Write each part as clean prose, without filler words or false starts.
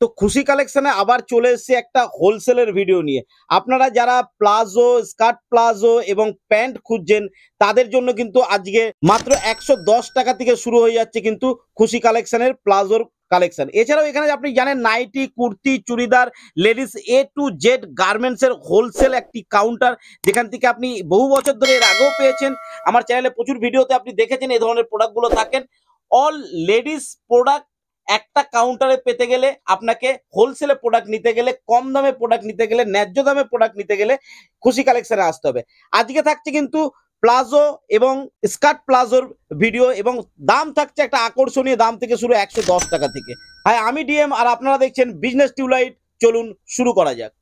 তো খুশি কালেকশনে আবার চলে এসেছে একটা হোলসেলের ভিডিও নিয়ে। আপনারা যারা প্লাজো, স্কার্ট প্লাজো এবং প্যান্ট খুঁজছেন তাদের জন্য কিন্তু আজকে মাত্র 110 টাকা থেকে শুরু হয়ে যাচ্ছে কিন্তু খুশি কালেকশনের প্লাজোর কালেকশন। এছাড়াও এখানে আপনি জানেন nightie, kurti, churidar, ladies A to Z garments এর হোলসেল একটি কাউন্টার, যেখান থেকে আপনি বহু বছর ধরে এর আগেও পেয়েছেন। আমার চ্যানেলে প্রচুর ভিডিওতে আপনি দেখেছেন এই ধরনের প্রোডাক্টগুলো থাকেন। অল লেডিস প্রোডাক্ট একটা কাউন্টারে পেতে গেলে, আপনাকে হোলসেলে প্রোডাক্ট নিতে গেলে, কম দামে প্রোডাক্ট নিতে গেলে, ন্যায্য দামে প্রোডাক্ট নিতে গেলে খুশি কালেকশনে আসতে হবে। আজকে থাকছে কিন্তু প্লাজো এবং স্কার্ট প্লাজোর ভিডিও, এবং দাম থাকছে একটা আকর্ষণীয় দাম থেকে শুরু 110 টাকা থেকে। হ্যাঁ, আমি ডিএম আর আপনারা দেখছেন বিজনেস টিউবলাইট। চলুন শুরু করা যাক।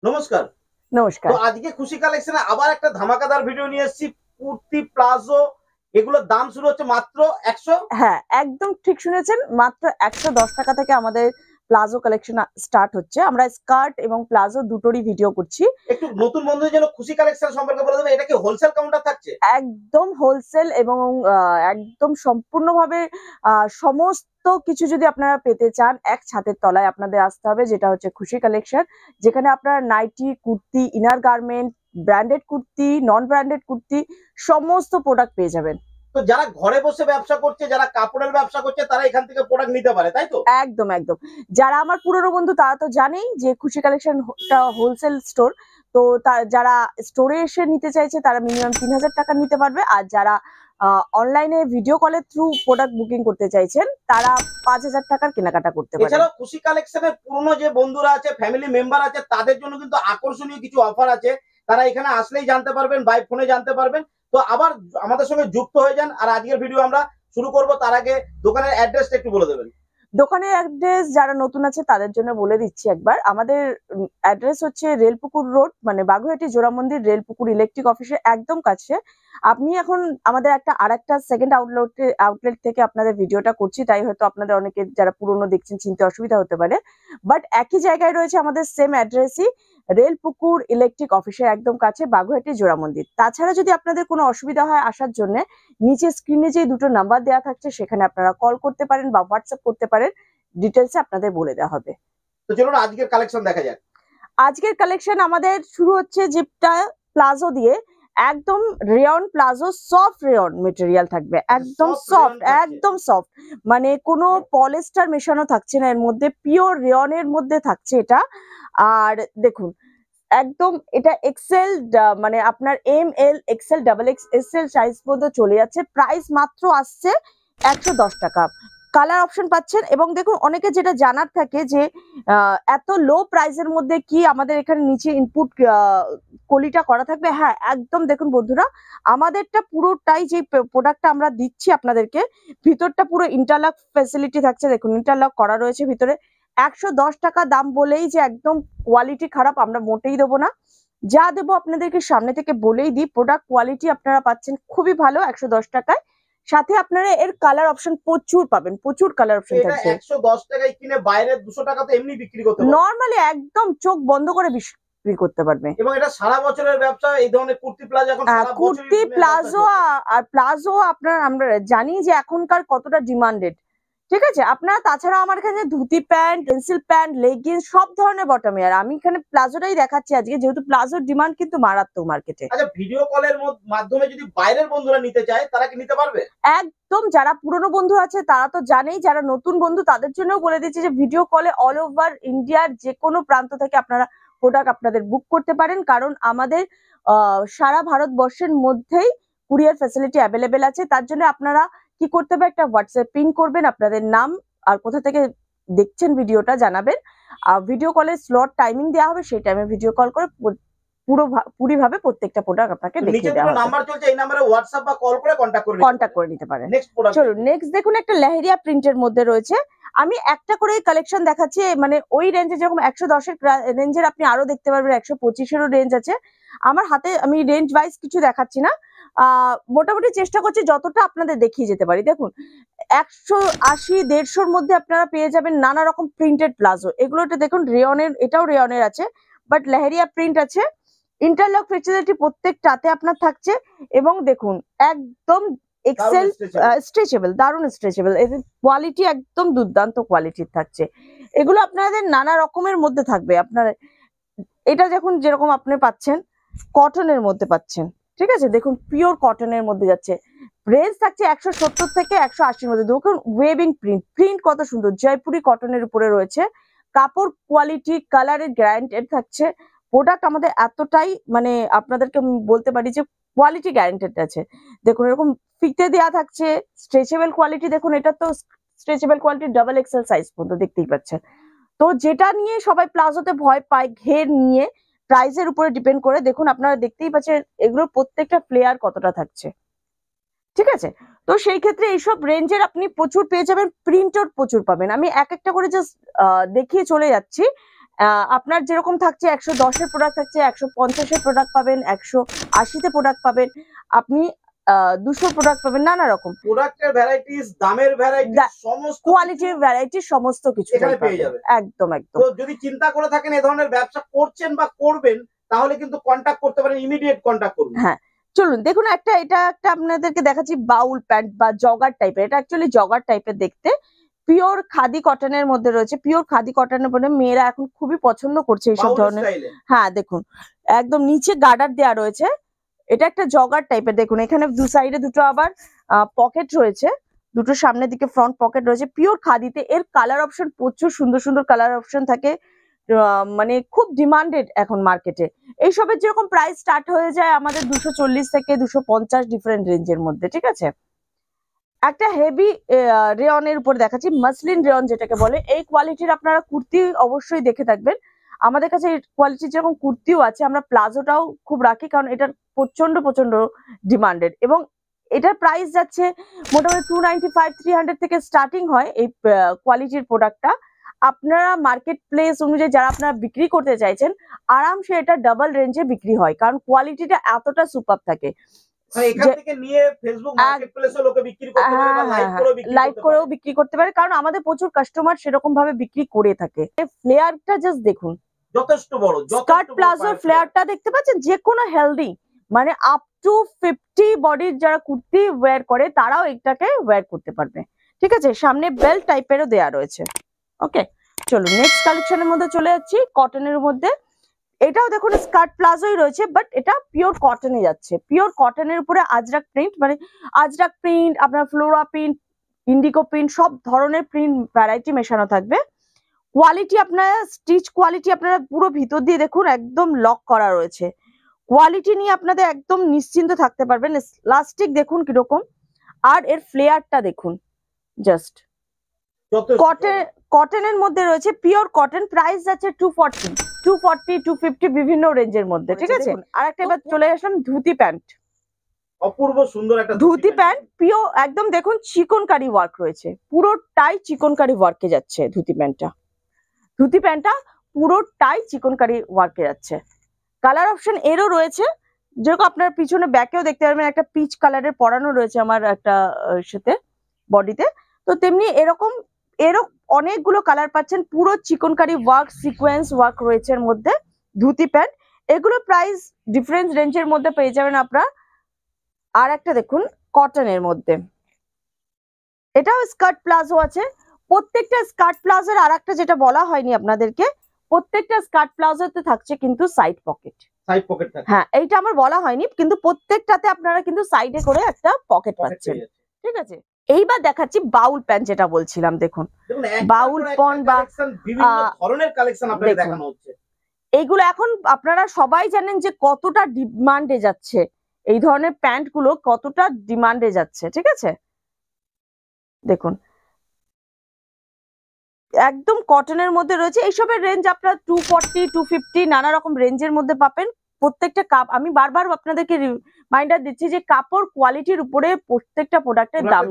নমস্কার। নমস্কার। তো আজকে খুশি কালেকশনে আবার একটা ধামাকাদার ভিডিও নিয়ে এসেছি। কুর্তি, প্লাজো, এগুলোর দাম শুরু হচ্ছে মাত্র 100। হ্যাঁ, একদম ঠিক শুনেছেন, মাত্র 110 টাকা থেকে আমাদের প্লাজো কালেকশন স্টার্ট হচ্ছে। আমরা স্কার্ট এবং প্লাজো দুটোরই ভিডিও করছি। একটু নতুন বন্ধুদের জন্য খুশি কালেকশন সম্পর্কে বলে দেবেন, এটা কি হোলসেল কাউন্টার থাকছে? একদম হোলসেল এবং একদম সম্পূর্ণভাবে সমস্ত কিছু যদি আপনারা পেতে চান এক ছাদের তলায় আপনাদের আসতে হবে, যেটা হচ্ছে খুশি কালেকশন, যেখানে আপনারা nighty, kurti, inner garment, branded kurti, non branded kurti সমস্ত প্রোডাক্ট পেয়ে যাবেন। তো যারা ঘরে বসে ব্যবসা করছে, যারা কাপড়ের ব্যবসা করছে, তারা এখান থেকে প্রোডাক্ট নিতে পারে, তাই তো? একদম একদম। যারা আমার পুরনো বন্ধু তারা তো জানেই যে খুশি কালেকশনটা হোলসেল স্টোর। তো যারা স্টোরে এসে নিতে চাইছে তারা মিনিমাম 3000 টাকা নিতে পারবে, আর যারা অনলাইনে ভিডিও কলের থ্রু প্রোডাক্ট বুকিং করতে চাইছেন তারা 5000 টাকার কেনাকাটা করতে পারেন। এছাড়াও খুশি কালেকশনের পুরনো যে বন্ধুরা আছে, ফ্যামিলি মেম্বার আছে, তাদের জন্য কিন্তু আকর্ষণীয় কিছু অফার আছে। তারা এখানে আসলেই জানতে পারবেন, বাই ফোনে জানতে পারবেন। তো আবার আমাদের সঙ্গে যুক্ত হয়ে যান। আর আজকের ভিডিও আমরা শুরু করব, তার আগে দোকানের অ্যাড্রেসটা একটু বলে দেবেন। দোকানের অ্যাড্রেস যারা নতুন আছে তাদের জন্য বলে দিচ্ছি একবার। আমাদের অ্যাড্রেস হচ্ছে রেলপুকুর রোড, মানে বাগুইহাটি জোড়া মন্দির রেলপুকুর ইলেকট্রিক অফিসের একদম কাছে। আপনি এখন আমাদের আরেকটা সেকেন্ড আউটলেট থেকে আপনাদের ভিডিওটা করছি, তাই হয়তো আপনাদের অনেকে যারা পুরনো দেখছেন চিনতে অসুবিধা হতে পারে, বাট একই জায়গায় রয়েছে আমাদের সেম অ্যাড্রেসই, রেলপুকুর ইলেকট্রিক অফিসের একদম কাছে বাগুইহাটি জোড়া মন্দির। তাছাড়া যদি আপনাদের কোনো অসুবিধা হয় আসার জন্য, নিচে স্ক্রিনে যে দুটো নাম্বার দেওয়া থাকছে সেখানে আপনারা কল করতে পারেন বা হোয়াটসঅ্যাপ করতে পারেন, ডিটেলসে আপনাদের বলে দেওয়া হবে। তো চলুন আজকের কালেকশন দেখা যাক। আজকের কালেকশন আমাদের শুরু হচ্ছে জিপটা প্লাজো দিয়ে। একদম rayon palazzo, soft rayon material থাকবে, একদম সফট, একদম সফট, মানে কোনো পলিস্টার মেশানো থাকছে না এর মধ্যে, পিওর রেয়নের মধ্যে থাকছে এটা। আর দেখুন একদম এটা এক্সেল, মানে আপনার M L, XL, double XL size পর্যন্ত চলে যাচ্ছে। প্রাইস মাত্র আসছে 110 টাকা। কালার অপশন পাচ্ছেন। এবং দেখুন অনেকে যেটা জানার থাকে যে এত লো প্রাইসের মধ্যে কি আমাদের এখানে নিচে ইনপুট কলিটা করা থাকবে। হ্যাঁ একদম, দেখুন বন্ধুরা আমাদেরটা পুরোটাই যে প্রোডাক্টটা আমরা দিচ্ছি আপনাদেরকে, ভিতরটা পুরো ইন্টারলক ফ্যাসিলিটি থাকছে। দেখুন ইন্টারলক করা রয়েছে ভিতরে। 110 টাকা দাম বলেই যে একদম কোয়ালিটি খারাপ আমরা মোটেই দেবো না। যা দেবো আপনাদেরকে সামনে থেকে বলেই দিই, প্রোডাক্ট কোয়ালিটি আপনারা পাচ্ছেন খুবই ভালো 110 টাকায়। সাথে আপনারা এর কালার অপশন প্রচুর পাবেন, প্রচুর কালার অপশন থাকবে। 110 টাকায় কিনে বাইরে 200 টাকা তো এমনি বিক্রি করতে পারবে, নরমালি একদম চোখ বন্ধ করে বিক্রি করতে পারবে। এবং এটা সারা বছরের ব্যবসা। এই ধরনের কুর্তি প্লাজো এখন সারা বছর, কুর্তি প্লাজো আর প্লাজো আপনার আমরা জানি যে এখনকার কতটা ডিমান্ডেড, ঠিক আছে। আপনারা তাছাড়া আমার এখানে dhoti pant, pencil pant, leggings সব ধরনের বটম এয়ার, আমি এখানে প্লাজোটাই দেখাচ্ছি আজকে, যেহেতু প্লাজোর ডিমান্ড কিন্তু মারাত্মক মার্কেটে। আচ্ছা, ভিডিও কলের মাধ্যমে যদি বাইরের বন্ধুরা নিতে চায় তারা কি নিতে পারবে? একদম, যারা পুরনো বন্ধু আছে তারা তো জানেই, যারা নতুন বন্ধু তাদের জন্যও বলে দিচ্ছি যে ভিডিও কলে অল ওভার ইন্ডিয়ার যে কোনো প্রান্ত থেকে আপনারা প্রোডাক্ট আপনাদের বুক করতে পারেন, কারণ আমাদের সারা ভারতবর্ষের মধ্যেই কুরিয়ার ফ্যাসিলিটি অ্যাভেলেবেল আছে। তার জন্য আপনারা কি করতে হবে, একটা হোয়াটসঅ্যাপ পিন করবেন, আপনাদের নাম আর কোথা থেকে দেখছেন ভিডিওটা জানাবেন, ভিডিও কলের স্লট টাইমিং দেওয়া হবে, সেই টাইমে ভিডিও কল করে পুরোভাবে প্রত্যেকটা প্রোডাক্ট আপনাকে দেখিয়ে দেওয়া হবে। নাম্বার চলছে, এই নম্বরে হোয়াটসঅ্যাপ বা কল করে কন্টাক্ট করে নিতে পারেন। চলুন নেক্সট দেখুন, একটা লেহেরিয়া প্রিন্টের মধ্যে রয়েছে। আমি একটা করে কালেকশন দেখাচ্ছি, মানে ওই রেঞ্জে যেরকম 110-এর রেঞ্জের আপনি আরো দেখতে পারবেন, 125-এরও রেঞ্জ আছে আমার হাতে। আমি রেঞ্জ ওয়াইজ কিছু দেখাচ্ছি না, মোটামুটি চেষ্টা করছি যতটা আপনাদের দেখিয়ে যেতে পারি। দেখুন 180-150-এর মধ্যে আপনারা পেয়ে যাবেন নানা রকম প্রিন্টেড প্লাজো। এগুলোতে দেখুন রেয়নের, এটাও রেয়নের আছে, বাট লেহেরিয়া প্রিন্ট আছে। ইন্টারলক ফ্লেক্সিবিলিটি প্রত্যেকটাতে আপনার থাকছে। এবং দেখুন একদম এক্সেল স্ট্রেচেবল, দারুণ স্ট্রেচেবল, এদের কোয়ালিটি একদম দুর্দান্ত কোয়ালিটির থাকছে। এগুলো আপনাদের নানা রকমের মধ্যে থাকবে। আপনার এটা যখন যেরকম আপনি পাচ্ছেন কটনের মধ্যে পাচ্ছেন, ঠিক আছে, দেখুন পিওর কটনের মধ্যে যাচ্ছে। রেঞ্জ থাকছে 170 থেকে 180-র মধ্যে। দেখুন ওয়েভিং প্রিন্ট, প্রিন্ট কত সুন্দর, জয়পুরি কটনের উপরে রয়েছে। কাপড় কোয়ালিটি, কালারের গ্যারান্টেড থাকছে। প্রোডাক্ট আমাদের এতটাই মানে আপনাদেরকে আমি বলতে পারি যে কোয়ালিটি গ্যারান্টেড আছে। দেখুন এরকম ফিতে দেওয়া থাকছে, স্ট্রেচেবল কোয়ালিটি। দেখুন এটা তো stretchable quality double XL size পর্যন্ত দেখতেই পাচ্ছেন। তো যেটা নিয়ে সবাই প্লাজোতে ভয় পায়, ঘের নিয়ে, প্রাইসের উপরে ডিপেন্ড করে। দেখুন আপনারা দেখতেই পাচ্ছেন এগুলোর প্রত্যেকটা ফ্লেয়ার কতটা থাকছে, ঠিক আছে। তো সেই ক্ষেত্রে এইসব রেঞ্জের আপনি প্রচুর পেয়ে যাবেন, প্রিন্টও প্রচুর পাবেন। আমি এক একটা করে জাস্ট দেখিয়ে চলে যাচ্ছি। আপনার যেরকম থাকছে 110-এর প্রোডাক্ট থাকছে, 150-এর প্রোডাক্ট পাবেন, 180-তে প্রোডাক্ট পাবেন, আপনি 200 প্রোডাক্ট পাবেন, নানা রকম প্রোডাক্টের ভ্যারাইটিস, দামের ভ্যারাইটিস, সমস্ত কোয়ালিটির ভ্যারাইটি, সমস্ত কিছু এখানে পেয়ে যাবেন। একদম একদম। তো যদি চিন্তা করে থাকেন এই ধরনের ব্যবসা করছেন বা করবেন, তাহলে কিন্তু কন্টাক্ট করতে পারেন, ইমিডিয়েট কন্টাক্ট করুন। হ্যাঁ চলুন দেখুন এটা একটা আপনাদেরকে দেখাচ্ছি বাউল প্যান্ট বা জগার টাইপের। এটা অ্যাকচুয়ালি জগার টাইপের দেখতে, পিওর খাদি কটনের মধ্যে রয়েছে। পিওর খাদি কটনের মধ্যে মেয়েরা এখন খুবই পছন্দ করছে এইসব ধরনের। হ্যাঁ দেখুন একদম নিচে গার্ডার দেওয়া রয়েছে। এটা একটা জগার টাইপের। দেখুন এখানে দু সাইডে দুটো আবার পকেট রয়েছে, দুটো সামনের দিকে ফ্রন্ট পকেট রয়েছে, পিওর খাদিতে। এর কালার অপশন প্রচুর সুন্দর সুন্দর কালার অপশন থাকে, মানে খুব ডিমান্ডেড এখন মার্কেটে। এইসবের যেরকম প্রাইস স্টার্ট হয়ে যায় আমাদের 240 থেকে 250 ডিফারেন্ট রেঞ্জের মধ্যে, ঠিক আছে। একটা হেভি রেয়নের উপর দেখাচ্ছি, মাসলিন রেয়ন যেটাকে বলে। এই কোয়ালিটির আপনারা কুর্তি অবশ্যই দেখে থাকবেন। আমাদের কাছে এই কোয়ালিটির যেরকম কুর্তিও আছে, আমরা প্লাজোটাও খুব রাখি, কারণ এটার প্রচন্ড প্রচন্ড ডিমান্ডেড। এবং এটার প্রাইস যাচ্ছে মোটামুটি 295-300 থেকে স্টার্টিং হয় এই কোয়ালিটির প্রোডাক্টটা। আপনারা মার্কেট প্লেস অনুযায়ী যারা আপনারা বিক্রি করতে চাইছেন, আরামসে এটা ডাবল রেঞ্জে বিক্রি হয়, কারণ কোয়ালিটিটা এতটা সুপার থাকে। লাইভ করেও বিক্রি করতে পারে, কারণ আমাদের প্রচুর কাস্টমার সেরকম ভাবে বিক্রি করে থাকে। ফ্লেয়ারটা জাস্ট দেখুন, যথেষ্ট বড় স্কার্ট প্লাজো ফ্লেয়ারটা দেখতে পাচ্ছেন, যে কোনো হেলদি মানে আপ টু 50 বডির যারা কুর্তি ওয়্যার করে তারাও এটাকে ওয়্যার করতে পারবে, ঠিক আছে। সামনে বেল্ট টাইপেরও দেয়া রয়েছে। ওকে চলুন নেক্সট কালেকশনের মধ্যে চলে যাচ্ছি, কটনের মধ্যে। এটাও দেখুন স্কার্ট প্লাজোই রয়েছে, বাট এটা পিওর কটনে যাচ্ছে। পিওর কটনের উপরে আজরাক প্রিন্ট, মানে আজরাক প্রিন্ট, আপনার ফ্লোরা প্রিন্ট, ইন্ডিগো প্রিন্ট, সব ধরনের প্রিন্ট ভ্যারাইটি মেশানো থাকবে। কোয়ালিটি আপনারা স্টিচ কোয়ালিটি আপনারা পুরো ভিতর দিয়ে দেখুন একদম লক করা রয়েছে। কোয়ালিটি নিয়ে আপনাদের একদম নিশ্চিন্ত থাকতে পারবেন। লাস্টিক দেখুন কিরকম, আর এর ফ্লেয়ারটা দেখুন জাস্ট। কটনের মধ্যে রয়েছে, পিওর কটন। প্রাইস যাচ্ছে 240, 250 বিভিন্ন রেঞ্জের মধ্যে, ঠিক আছে। আর একটা এবার চলে আসলাম ধুতি প্যান্ট। অপূর্ব সুন্দর একটা ধুতি প্যান্ট, পিওর একদম দেখুন চিকনকারি ওয়ার্ক রয়েছে, পুরোটাই চিকনকারি ওয়ার্কে যাচ্ছে ধুতি প্যান্টটা। ধুতি প্যান্টটা পুরোটাই চিকনকারি ওয়ার্কে যাচ্ছে। কালার অপশন এরও রয়েছে, যেরকম আপনার পিছনে ব্যাকেও দেখতে পারবেন একটা পিচ কালারের পরানো রয়েছে আমার একটা সাথে বডিতে। তো তেমনি এরকম অনেকগুলো কালার পাচ্ছেন, পুরো চিকনকারি ওয়ার্ক, সিকোয়েন্স ওয়ার্ক রয়েছে এর মধ্যে। ধুতি প্যান্ট এগুলো প্রাইস ডিফারেন্স রেঞ্জের মধ্যে পেয়ে যাবেন আপনারা। আর একটা দেখুন কটনের মধ্যে, এটাও স্কার্ট প্লাজো আছে। প্রত্যেকটা স্কার্ট প্লাজোর আর একটা যেটা বলা হয়নি আপনাদেরকে, প্রত্যেকটা স্কার্ট প্লাজোতে থাকছে কিন্তু সাইড পকেট। হ্যাঁ এইটা আমার বলা হয়নি, কিন্তু প্রত্যেকটাতে আপনারা কিন্তু সাইডে করে একটা পকেট পাচ্ছেন, ঠিক আছে। এইবার দেখাচ্ছি বাউল প্যান্ট, যেটা বলছিলাম। দেখুন বাউল পন বা বিভিন্ন ধরনের কালেকশন আপনাদের দেখানো হচ্ছে। এইগুলো এখন আপনারা সবাই জানেন যে কতটা ডিমান্ডে যাচ্ছে, এই ধরনের প্যান্ট গুলো কতটা ডিমান্ডে যাচ্ছে, ঠিক আছে। দেখুন একদম কটনের মধ্যে রয়েছে। এইসবের রেঞ্জ আপনারা 240, 250 নানা রকম রেঞ্জের মধ্যে পাবেন। প্রত্যেকটা কাপ আমি বারবার আপনাদেরকে রিমাইন্ডার দিচ্ছি যে কাপড় কোয়ালিটির উপরে প্রত্যেকটা প্রোডাক্টের দাম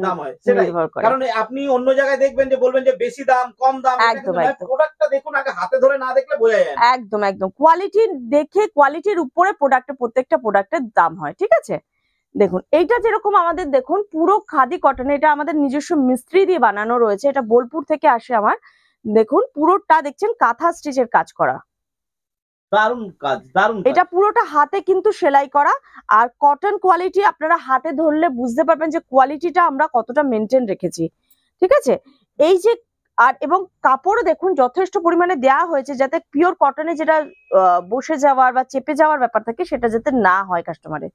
নির্ভর করে। কারণ আপনি অন্য জায়গায় দেখবেন যে বলবেন যে বেশি দাম কম দাম, একদম প্রোডাক্টটা দেখুন আগে, হাতে ধরে না দেখলে বোঝা যায় না। একদম কোয়ালিটি দেখে, কোয়ালিটির উপরে প্রত্যেকটা প্রোডাক্টের দাম হয়, ঠিক আছে। দেখুন এইটা যেরকম আমাদের দেখুন পুরো খাদি কটন, এটা আমাদের নিজস্ব মিস্ত্রি দিয়ে বানানো রয়েছে, এটা বোলপুর থেকে আসে আমার। দেখুন পুরোটা দেখছেন কাঁথা স্টিচের কাজ করা, দারুণ কাজ, দারুণ কাজ। এটা পুরোটা হাতে কিন্তু সেলাই করা, আর কটন কোয়ালিটি আপনারা হাতে ধরলে বুঝতে পারবেন যে কোয়ালিটিটা আমরা কতটা মেনটেন রেখেছি, ঠিক আছে। এই যে আর এবং কাপড় দেখুন যথেষ্ট পরিমাণে দেওয়া হয়েছে, যাতে পিওর কটনে যেটা বসে যাওয়ার বা চেপে যাওয়ার ব্যাপার থাকে সেটা যাতে না হয় কাস্টমারের।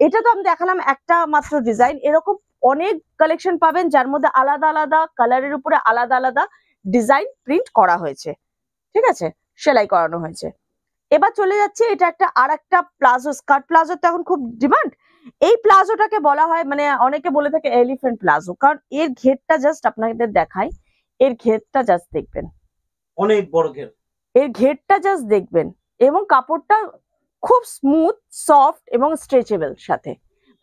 এটা তো আমি দেখালাম একটা মাত্র ডিজাইন, এরকম অনেক কালেকশন পাবেন যার মধ্যে আলাদা আলাদা কালারের উপরে আলাদা আলাদা ডিজাইন প্রিন্ট করা হয়েছে, ঠিক আছে, সেলাই করানো হয়েছে। এবার চলে যাচ্ছে, এটা একটা আর একটা প্লাজো, স্কার্ট প্লাজো তো এখন খুব ডিমান্ড। এই প্লাজোটাকে বলা হয়, মানে অনেকে বলে থাকে এলিফ্যান্ট প্লাজো, কারণ এর ঘেরটা জাস্ট আপনাদের দেখাই, এর ঘেরটা জাস্ট দেখবেন, অনেক বড় ঘের, এর ঘেরটা জাস্ট দেখবেন, এবং কাপড়টা খুব স্মুথ, সফট এবং স্ট্রেচেবল সাথে,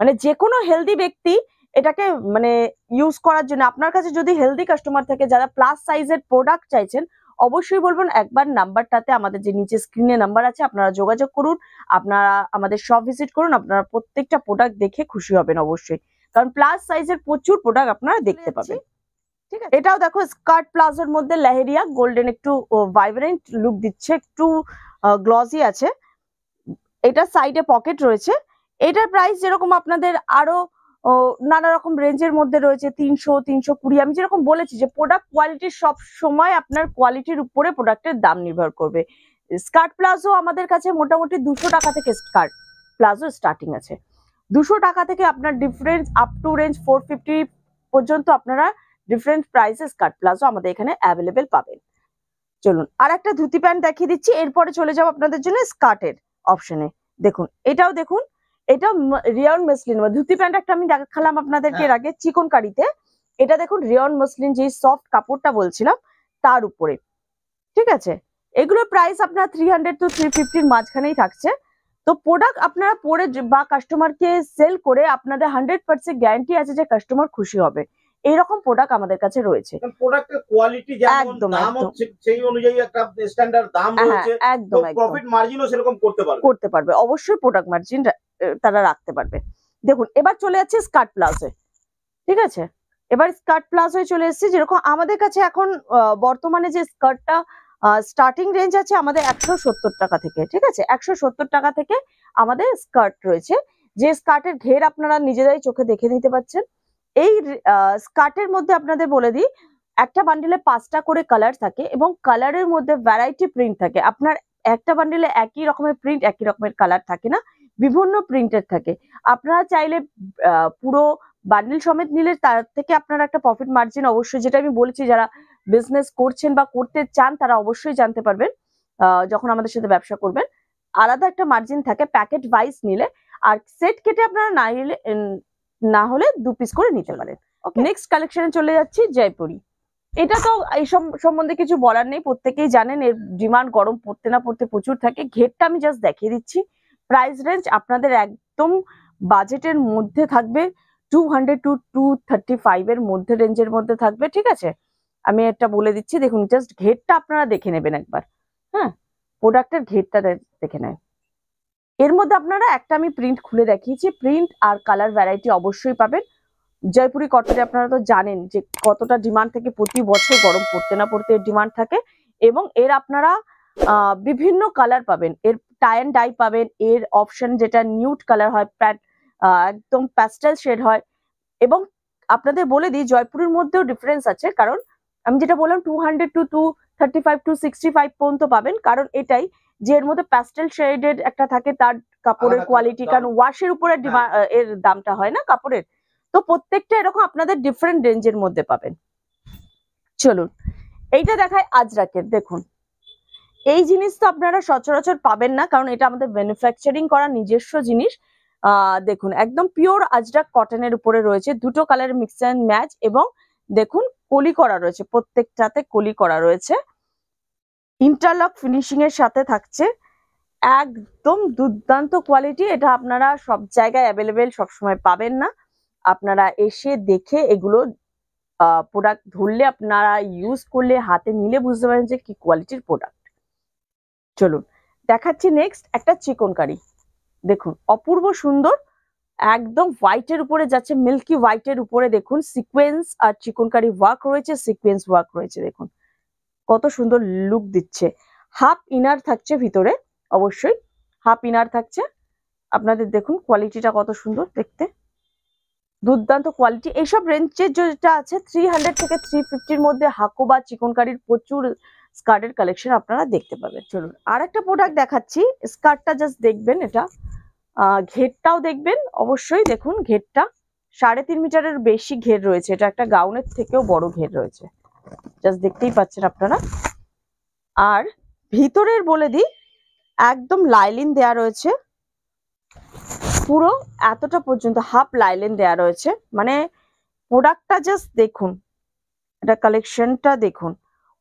মানে যে কোনো হেলদি ব্যক্তি এটাকে মানে ইউজ করার জন্য, আপনার কাছে যদি হেলদি কাস্টমার থাকে যারা প্লাস সাইজের প্রোডাক্ট চাইছেন, অবশ্যই বলবেন একবার নাম্বারটাতে, আমাদের যে নিচে স্ক্রিনে নাম্বার আছে আপনারা যোগাযোগ করুন, আপনারা আমাদের শপ ভিজিট করুন, আপনারা প্রত্যেকটা প্রোডাক্ট দেখে খুশি হবেন অবশ্যই, কারণ প্লাস সাইজের প্রচুর প্রোডাক্ট আপনারা দেখতে পাবেন, ঠিক আছে। এটাও দেখো স্কার্ট প্লাজোর মধ্যে লেহেরিয়া গোল্ডেন, একটু ভাইব্রেন্ট লুক দিচ্ছে, একটু গ্লসি আছে, এটা সাইডে পকেট রয়েছে। এটার প্রাইস যেরকম আপনাদের আরো নানা রকম রেঞ্জের মধ্যে রয়েছে, 300, 320। আমি যেরকম বলেছি যে প্রোডাক্ট কোয়ালিটি সব সময় আপনার কোয়ালিটির উপরে প্রোডাক্টের দাম নির্ভর করবে। স্কার্ট প্লাজো আমাদের কাছে মোটামুটি 200 টাকা থেকে স্কার্ট প্লাজো স্টার্টিং আছে, 200 টাকা থেকে আপনার ডিফারেন্স আপ টু রেঞ্জ 450 পর্যন্ত আপনারা ডিফারেন্ট প্রাইসে স্কার্ট প্লাজো আমাদের এখানে অ্যাভেলেবেল পাবেন। চলুন আর একটা ধুতি প্যান্ট দেখিয়ে দিচ্ছি, এরপরে চলে যাবো আপনাদের জন্য স্কার্টের অপশনে। দেখুন এটাও দেখুন, এটা রিয়ন মসলিন, ধুতি প্যান্ট একটা আমি দেখালাম আপনাদেরকে এর আগে চিকন কারিতে, এটা দেখুন রিয়ন মসলিন, যে সফট কাপড়টা বলছিলাম তার উপরে, ঠিক আছে। এগুলোর প্রাইস আপনার 300 to 350 মাঝখানেই থাকছে। তো প্রোডাক্ট আপনারা পরে বা কাস্টমারকে সেল করে আপনাদের 100% গ্যারান্টি আছে যে কাস্টমার খুশি হবে, এইরকম প্রোডাক্ট আমাদের কাছে রয়েছে। প্রোডাক্টের কোয়ালিটি যেমন দাম হচ্ছে সেই অনুযায়ী একটা স্ট্যান্ডার্ড দাম রয়েছে, একদম প্রফিট মার্জিনও সেরকম করতে পারবে, অবশ্যই প্রোডাক্ট মার্জিন তারা রাখতে পারবে। দেখুন এবার চলে যাচ্ছে স্কার্ট প্লাজো, ঠিক আছে। এবার স্কার্ট প্লাজোয় চলে এসেছি, যেরকম আমাদের কাছে এখন বর্তমানে যে স্কার্টটা স্টার্টিং রেঞ্জ আছে আমাদের 170 টাকা থেকে, ঠিক আছে, 170 টাকা থেকে আমাদের স্কার্ট রয়েছে, যে স্কার্টের ঘের আপনারা নিজেরাই চোখে দেখে নিতে পাচ্ছেন। এই স্কার্টের মধ্যে আপনাদের বলে দিই, একটা বান্ডিলে 5টা করে কালার থাকে এবং কালারের মধ্যে ভ্যারাইটি প্রিন্ট থাকে। আপনার একটা বান্ডিলে একই রকমের প্রিন্ট, একই রকমের কালার থাকে না, বিভিন্ন প্রিন্টের থাকে। আপনারা চাইলে পুরো বান্ডিল সমেত নিলে তার থেকে আপনারা একটা প্রফিট মার্জিন অবশ্যই, যেটা আমি বলেছি, যারা বিজনেস করছেন বা করতে চান তারা অবশ্যই জানতে পারবেন যখন আমাদের সাথে ব্যবসা করবেন, আলাদা একটা মার্জিন থাকে প্যাকেট ওয়াইজ নিলে। আর সেট কেটে আপনারা না হলে 2 পিস করে নিতে পারেন। নেক্সট কালেকশনে চলে যাচ্ছি, জয়পুরি। এটা তো এই সম্বন্ধে কিছু বলার নেই, প্রত্যেকেই জানেন এর ডিমান্ড গরম পড়তে না পড়তে প্রচুর থাকে। ঘেরটা আমি জাস্ট দেখিয়ে দিচ্ছি, প্রাইস রেঞ্জ আপনাদের একদম বাজেটের মধ্যে থাকবে, 200 to 235 এর মধ্যে রেঞ্জের মধ্যে থাকবে, ঠিক আছে। আমি একটা বলে দিচ্ছি, দেখুন জাস্ট ঘেরটা আপনারা দেখে নেবেন একবার, হ্যাঁ, প্রোডাক্টের ঘেরটা দেখে নেন। এর মধ্যে আপনারা একটা আমি প্রিন্ট খুলে দেখিয়েছি, প্রিন্ট আর কালার ভ্যারাইটি অবশ্যই পাবেন। জয়পুরি কটনে আপনারা তো জানেন যে কতটা ডিমান্ড থাকে, প্রতি বছর গরম পড়তে না পড়তে ডিমান্ড থাকে, এবং এর আপনারা বিভিন্ন কালার পাবেন, এর টাই অ্যান্ড ডাই পাবেন, এর অপশন যেটা নিউড কালার হয়, একদম প্যাস্টেল শেড হয়। এবং আপনাদের বলে দিই জয়পুরের মধ্যেও ডিফারেন্স আছে, কারণ আমি যেটা বললাম 200 to 235 to 65 পর্যন্ত পাবেন, কারণ এটাই যে এর মধ্যে প্যাস্টেল শেডের একটা থাকে, তার কাপড়ের কোয়ালিটি, কারণ ওয়াশের উপরে এর দামটা হয় না কাপড়ের, তো প্রত্যেকটা এরকম আপনাদের ডিফারেন্ট রেঞ্জের মধ্যে পাবেন। চলুন এইটা দেখায় আজরাকের, দেখুন এই জিনিস তো আপনারা সচরাচর পাবেন না, কারণ এটা আমাদের ম্যানুফ্যাকচারিং করা নিজস্ব জিনিস। দেখুন একদম পিওর আজরাক কটনের উপরে রয়েছে, দুটো কালারের মিক্স অ্যান্ড ম্যাচ, এবং দেখুন কলি করা রয়েছে, প্রত্যেকটাতে কলি করা রয়েছে, ইন্টারলক ফিনিশিং এর সাথে থাকছে, একদম দুর্দান্ত কোয়ালিটি। এটা আপনারা সব জায়গায় অ্যাভেলেবেল সবসময় পাবেন না, আপনারা এসে দেখে এগুলো প্রোডাক্ট ধরলে, আপনারা ইউজ করলে, হাতে নিলে বুঝতে পারেন যে কি কোয়ালিটির প্রোডাক্ট। চলুন দেখাচ্ছি নেক্সট একটা চিকনকারি, দেখুন অপূর্ব সুন্দর, একদম হোয়াইটের উপরে যাচ্ছে, মিল্কি হোয়াইটের উপরে দেখুন সিকোয়েন্স আর চিকনকারি ওয়ার্ক রয়েছে, সিকোয়েন্স ওয়ার্ক রয়েছে, দেখুন কত সুন্দর লুক দিচ্ছে। হাফ ইনার থাকছে ভিতরে, অবশ্যই হাফ ইনার থাকছে। আপনাদের দেখুন কোয়ালিটিটা কত সুন্দর দেখতে, দুর্দান্ত কোয়ালিটি। এইসব রেঞ্জের যেটা আছে 300 থেকে 350-র মধ্যে হাকো বা চিকনকারির প্রচুর স্কার্টের কালেকশন আপনারা দেখতে পাবেন। চলুন আর একটা প্রোডাক্ট দেখাচ্ছি। স্কার্টটা জাস্ট দেখবেন, এটা ঘেরটাও দেখবেন অবশ্যই। দেখুন ঘেরটা 3.5 মিটারের বেশি ঘের রয়েছে, এটা একটা গাউনের থেকেও বড় ঘের রয়েছে, জাস্ট দেখতেই পাচ্ছেন আপনারা। আর ভিতরের বলে দিই একদম লাইলিন দেয়া রয়েছে, পুরো এতটা পর্যন্ত হাফ লাইলিন দেয়া রয়েছে। মানে প্রোডাক্টটা জাস্ট দেখুন, এটা কালেকশনটা দেখুন,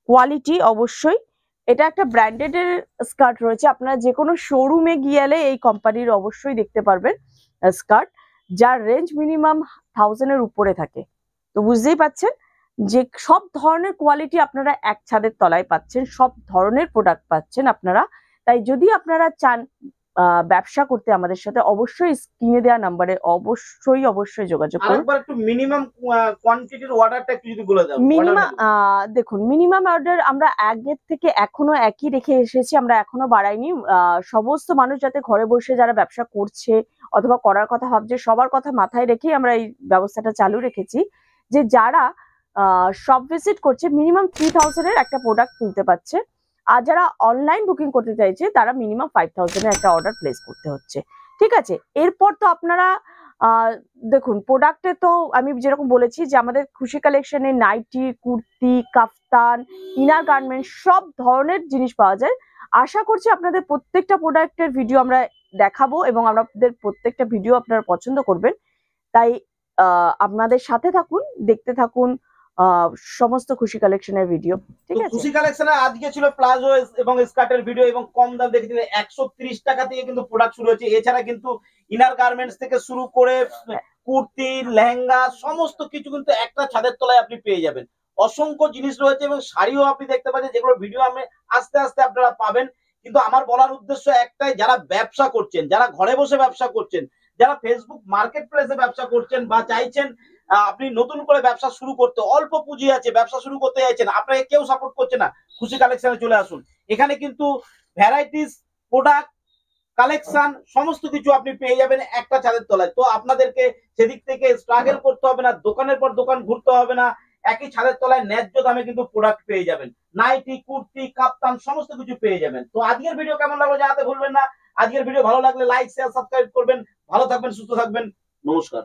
কোয়ালিটি অবশ্যই। এটা একটা ব্র্যান্ডেড এর স্কার্ট রয়েছে, আপনারা যে কোনো শোরুমে গিয়ে এই কোম্পানির অবশ্যই দেখতে পারবেন স্কার্ট, যার রেঞ্জ মিনিমাম 1000-এর উপরে থাকে। তো বুঝতেই পাচ্ছেন যে সব ধরনের কোয়ালিটি আপনারা এক ছাদের তলায় পাচ্ছেন, সব ধরনের প্রোডাক্ট পাচ্ছেন আপনারা। তাই যদি আপনারা চান ব্যবসা করতে আমাদের সাথে, অবশ্যই স্ক্রিনে দেওয়া নাম্বারে অবশ্যই যোগাযোগ করুন। আরেকবার একটু মিনিমাম কোয়ান্টিটির অর্ডারটা একটু যদি বলে দাও। মিনিমাম দেখুন, মিনিমাম অর্ডার আমরা আগের থেকে এখনো একই রেখে এসেছি, আমরা এখনো বাড়াইনি। সমস্ত মানুষ যাতে ঘরে বসে যারা ব্যবসা করছে অথবা করার কথা ভাবছে, সবার কথা মাথায় রেখেই আমরা এই ব্যবস্থাটা চালু রেখেছি, যে যারা শপ ভিজিট করছে মিনিমাম 3000-এর একটা প্রোডাক্ট তুলতে পারছে। আর যারা অনলাইন বুকিং করতে চাইছে তারা মিনিমাম 5000-এর একটা অর্ডার প্লেস করতে হচ্ছে। ঠিক আছে, এরপর তো আপনারা দেখুন প্রোডাক্টে তো আমি যেরকম বলেছি যে আমাদের খুশি কালেকশনে নাইটি, কুর্তি, কাফতান, ইনার গার্মেন্টস সব ধরনের জিনিস পাওয়া যায়। আশা করছি আপনাদের প্রত্যেকটা প্রোডাক্টের ভিডিও আমরা দেখাবো এবং আমাদের প্রত্যেকটা ভিডিও আপনারা পছন্দ করবেন। তাই আপনাদের সাথে থাকুন, দেখতে থাকুন সমস্ত খুশি কালেকশনের ভিডিও। ঠিক আছে, খুশি কালেকশনে আজকে ছিল প্লাজো এবং স্কার্টের ভিডিও, এবং কম দাম দেখেছিল 130 টাকা থেকে কিন্তু প্রোডাক্ট শুরু হয়েছে। এছাড়া কিন্তু ইনার গার্মেন্টস থেকে শুরু করে কুর্তি, লেহেঙ্গা সমস্ত কিছু কিন্তু একটা ছাদের তলায় আপনি পেয়ে যাবেন। অসংখ্য জিনিস রয়েছে এবং শাড়িও আপনি দেখতে পাচ্ছেন, যেগুলো ভিডিও আমি আস্তে আস্তে আপনারা পাবেন। কিন্তু আমার বলার উদ্দেশ্য একটাই, যারা ব্যবসা করছেন, যারা ঘরে বসে ব্যবসা করছেন, যারা ফেসবুক মার্কেট প্লেসে ব্যবসা করছেন বা চাইছেন আপনি নতুন করে ব্যবসা শুরু করতে, অল্প পুঁজি আছে ব্যবসা শুরু করতে চাইছেন, আপনাকে কেউ সাপোর্ট করছে না, খুশি কালেকশনে চলে আসুন। এখানে কিন্তু ভ্যারাইটিস প্রোডাক্ট কালেকশন সমস্ত কিছু আপনি পেয়ে যাবেন একটা ছাদের তলায়। তো আপনাদেরকে সেদিক থেকে স্ট্রাগল করতে হবে না, দোকানের পর দোকান ঘুরতে হবে না, একই ছাদের তলায় ন্যায্য দামে কিন্তু প্রোডাক্ট পেয়ে যাবেন। নাইটি, কুর্তি, কাপ্তান সমস্ত কিছু পেয়ে যাবেন। তো আজকের ভিডিও কেমন লাগলো জানাতে ভুলবেন না। আজকের ভিডিও ভালো লাগলে লাইক, শেয়ার, সাবস্ক্রাইব করবেন। ভালো থাকবেন, সুস্থ থাকবেন, নমস্কার।